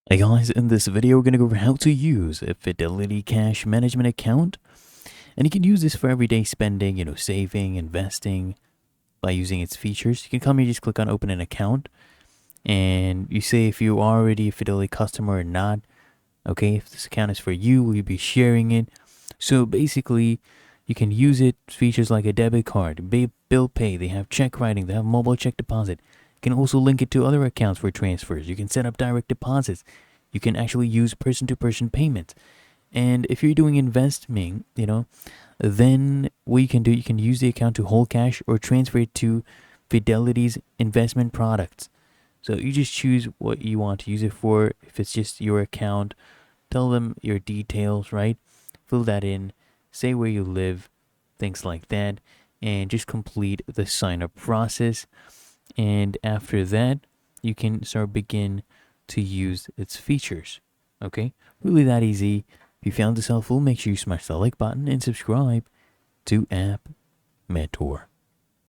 Hey guys, in this video we're going to go over how to use a Fidelity Cash Management Account. And you can use this for everyday spending, saving, investing by using its features. You can come here, just click on open an account, and you say if you are already a Fidelity customer or not. Okay, if this account is for you, will you be sharing it? So basically, you can use it, features like a debit card, bill pay, they have check writing, they have mobile check deposit. You can also link it to other accounts for transfers. You can set up direct deposits. You can actually use person-to-person payments. And if you're doing investing, then what you can do, you can use the account to hold cash or transfer it to Fidelity's investment products. So you just choose what you want to use it for. If it's just your account, tell them your details, right? Fill that in, say where you live, things like that, and just complete the sign up process. And after that, you can begin to use its features. Okay? Really that easy. If you found this helpful, make sure you smash the like button and subscribe to App Mentor.